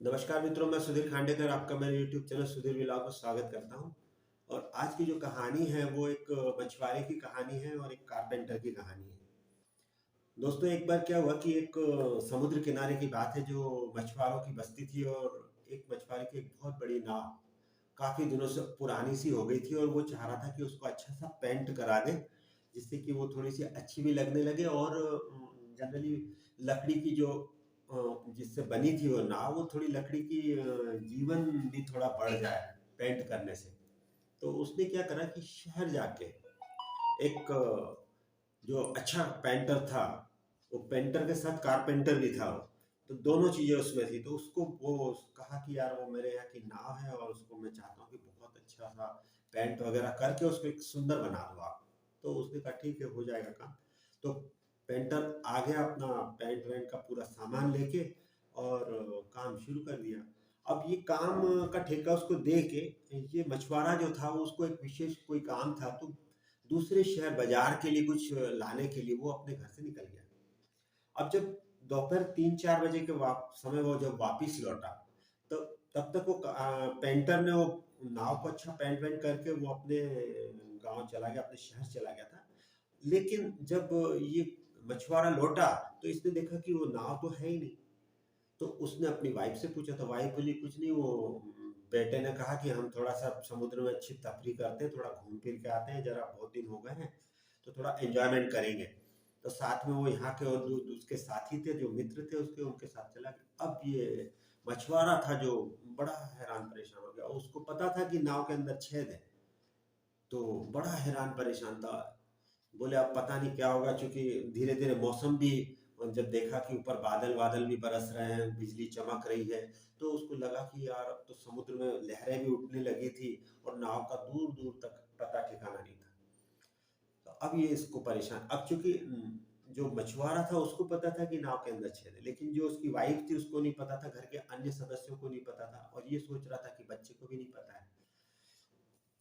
नमस्कार मित्रों, मैं सुधीर खांडेकर आपका मेरे यूट्यूब चैनल सुधीर व्लॉग में स्वागत करता हूं। और आज की जो कहानी है वो एक मछुआरे की कहानी है और एक कारपेंटर की कहानी है। दोस्तों, एक बार क्या हुआ कि एक समुद्र किनारे की बात है जो मछुआरों की बस्ती थी। और एक मछुआरे की एक बहुत बड़ी नाव काफी दिनों से पुरानी सी हो गई थी और वो चाह रहा था कि उसको अच्छा सा पेंट करा दे, जिससे कि वो थोड़ी सी अच्छी भी लगने लगे। और जनरली लकड़ी की जो जिससे बनी थी वो नाव, वो थोड़ी लकड़ी की जीवन भी थोड़ा बढ़ जाए पेंट करने से। तो उसने क्या करा कि शहर जाके एक जो अच्छा पेंटर था, वो पेंटर के साथ कारपेंटर भी था वो, तो दोनों चीजें उसमें थी। तो उसको वो कहा कि यार वो मेरे यहाँ की नाव है और उसको मैं चाहता हूँ कि बहुत अच्छा सा पेंट वगैरह करके उसको एक सुंदर बना दो आप। तो उसने कहा ठीक है, हो जाएगा काम। तो पेंटर आ गया अपना पेंट वेंट का पूरा सामान लेके और काम शुरू कर दिया। अब ये काम का ठेका उसको दे के ये मछुआरा जो था वो, उसको एक विशेष कोई काम था, तो दूसरे शहर बाजार के लिए कुछ लाने के लिए वो अपने घर से निकल गया। अब जब दोपहर 3-4 बजे के समय वो जब वापिस लौटा, तो तब तक वो पेंटर ने वो नाव को अच्छा पेंट वेंट करके वो अपने गांव चला गया, अपने शहर चला गया था। लेकिन जब ये मछुआरा लौटा तो इसने देखा कि वो नाव तो है ही नहीं। तो उसने अपनी वाइफ से पूछा, तो वाइफ बोली कुछ नहीं, वो बेटे ने कहा कि हम थोड़ा सा समुद्र में अच्छी तफरी करते हैं, थोड़ा घूम फिर के आते हैं, जरा बहुत दिन हो गए हैं, तो थोड़ा एंजॉयमेंट करेंगे। तो साथ में वो यहाँ के और उसके साथी थे, जो मित्र थे उसके, उनके साथ चला गया। अब ये मछुआरा था जो बड़ा हैरान परेशान हो गया। उसको पता था कि नाव के अंदर छेद है, तो बड़ा हैरान परेशान था। बोले अब पता नहीं क्या होगा, क्योंकि धीरे धीरे मौसम भी, और जब देखा कि ऊपर बादल बादल भी बरस रहे हैं, बिजली चमक रही है, तो उसको लगा कि यार अब तो समुद्र में लहरें भी उठने लगी थी और नाव का दूर दूर तक पता ठिकाना नहीं था। तो अब ये इसको परेशान, अब चूंकि जो मछुआरा था उसको पता था कि नाव के अंदर छेद है, लेकिन जो उसकी वाइफ थी उसको नहीं पता था, घर के अन्य सदस्यों को नहीं पता था, और ये सोच रहा था कि बच्चे को भी नहीं पता है।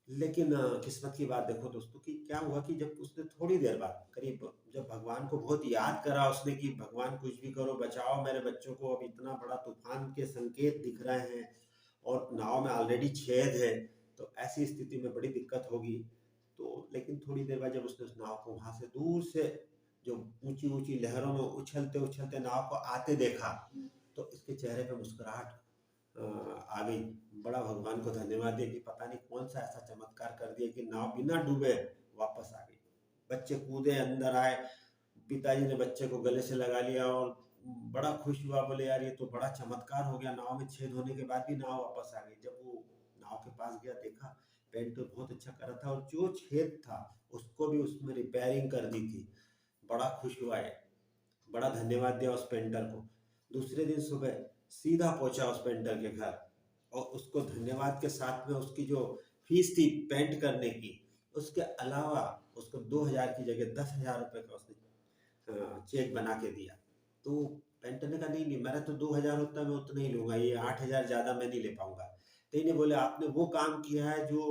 लेकिन किस्मत की बात देखो दोस्तों कि क्या हुआ कि जब उसने थोड़ी देर बाद, करीब जब भगवान को बहुत याद करा उसने कि भगवान कुछ भी करो बचाओ मेरे बच्चों को, अब इतना बड़ा तूफान के संकेत दिख रहे हैं और नाव में ऑलरेडी छेद है, तो ऐसी स्थिति में बड़ी दिक्कत होगी। तो लेकिन थोड़ी देर बाद जब उसने उस नाव को वहां से दूर से, जो ऊंची ऊंची लहरों में उछलते उछलते नाव को आते देखा, तो इसके चेहरे पे मुस्कुराहट आ गई। बड़ा भगवान को धन्यवाद दिया कि पता नहीं कौन सा ऐसा चमत्कार कर दिया कि नाव बिना डूबे वापस आ गई। बच्चे कूदे अंदर आए, पिताजी ने बच्चे को गले से लगा लिया और बड़ा खुश हुआ, बोले यार ये तो बड़ा चमत्कार हो गया, नाव में छेद होने के बाद भी नाव वापस आ गई। जब वो नाव के पास गया, देखा पेंट तो बहुत अच्छा करा था और जो छेद था उसको भी उसमें रिपेयरिंग कर दी थी। बड़ा खुश हुआ है, बड़ा धन्यवाद दिया उस पेंटर को। दूसरे दिन सुबह सीधा पहुंचा उस पेंटर के घर, और उसको धन्यवाद के साथ में उसकी जो फीस थी पेंट करने की, उसके अलावा उसको 2,000 की जगह 10,000 रुपए का उसने चेक बना के दिया। तो पेंटर ने कहा नहीं नहीं, मेरा तो 2,000 होता है मैं उतना ही लूंगा, ये 8,000 ज्यादा मैं नहीं ले पाऊंगा। तो इन्हें बोले आपने वो काम किया है जो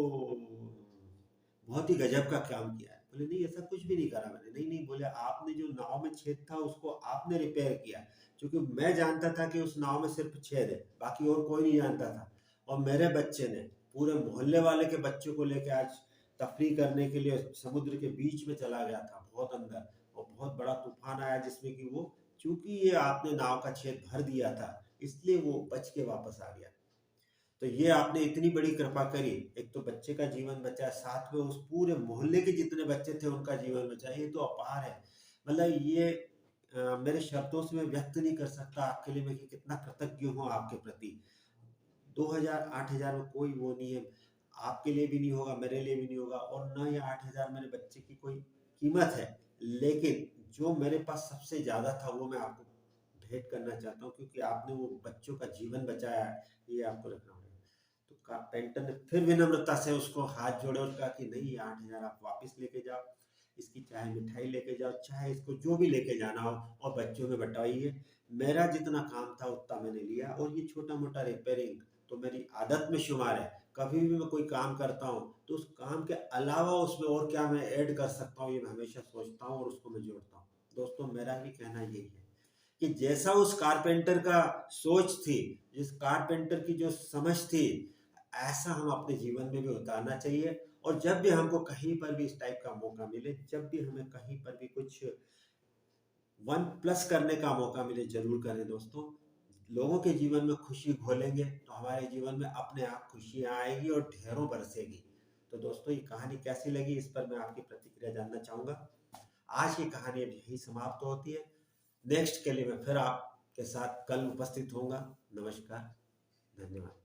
बहुत ही गजब का काम किया है। बोले नहीं ऐसा कुछ भी नहीं करा मैंने। नहीं नहीं, बोले आपने जो नाव में छेद था उसको आपने रिपेयर किया, क्योंकि मैं जानता था कि उस नाव में सिर्फ छेद है, बाकी और कोई नहीं जानता था। और मेरे बच्चे ने पूरे मोहल्ले वाले के बच्चों को लेके आज तफरी करने के लिए समुद्र के बीच में चला गया था, बहुत अंदर, और बहुत बड़ा तूफान आया जिसमें कि वो, चूंकि ये आपने नाव का छेद भर दिया था, इसलिए वो बच के वापस आ गया। तो ये आपने इतनी बड़ी कृपा करी, एक तो बच्चे का जीवन बचा, साथ में उस पूरे मोहल्ले के जितने बच्चे थे उनका जीवन बचा, ये तो अपार है। मतलब ये मेरे शब्दों से मैं व्यक्त नहीं कर सकता आपके लिए मैं कि कितना कृतज्ञ हूँ आपके प्रति। 2,000 8,000 में कोई वो नहीं है, आपके लिए भी नहीं होगा, मेरे लिए भी नहीं होगा, और ना ये 8,000 मेरे बच्चे की कोई कीमत है। लेकिन जो मेरे पास सबसे ज्यादा था वो मैं आपको भेंट करना चाहता हूँ, क्योंकि आपने वो बच्चों का जीवन बचाया है, ये आपको रखना होगा। तो पेंटर ने फिर विनम्रता से उसको हाथ जोड़े और कहा कि नहीं, 8,000 आप वापस लेके जाओ, इसकी चाहे मिठाई लेके जाओ, चाहे इसको जो भी लेके जाना हो, और बच्चों में बंटवाइए। मेरा जितना काम था उतना मैंने लिया, और ये छोटा मोटा रिपेयरिंग तो मेरी आदत में शुमार है। कभी भी मैं कोई काम करता हूँ तो उस काम के अलावा उसमें और क्या मैं ऐड कर सकता हूँ, ये मैं हमेशा सोचता हूँ और उसको मैं जोड़ता हूँ। दोस्तों, मेरा भी कहना यही है कि जैसा उस कारपेंटर का सोच थी, जिस कारपेंटर की जो समझ थी, ऐसा हम अपने जीवन में भी उतारना चाहिए। और जब भी हमको कहीं पर भी इस टाइप का मौका मिले, जब भी हमें कहीं पर भी कुछ वन प्लस करने का मौका मिले, जरूर करें दोस्तों। लोगों के जीवन में खुशी घोलेंगे तो हमारे जीवन में अपने आप खुशियां आएगी और ढेरों बरसेगी। तो दोस्तों, ये कहानी कैसी लगी, इस पर मैं आपकी प्रतिक्रिया जानना चाहूंगा। आज की कहानी अब यही समाप्त होती है। नेक्स्ट के लिए मैं फिर आपके साथ कल उपस्थित होऊंगा। नमस्कार, धन्यवाद।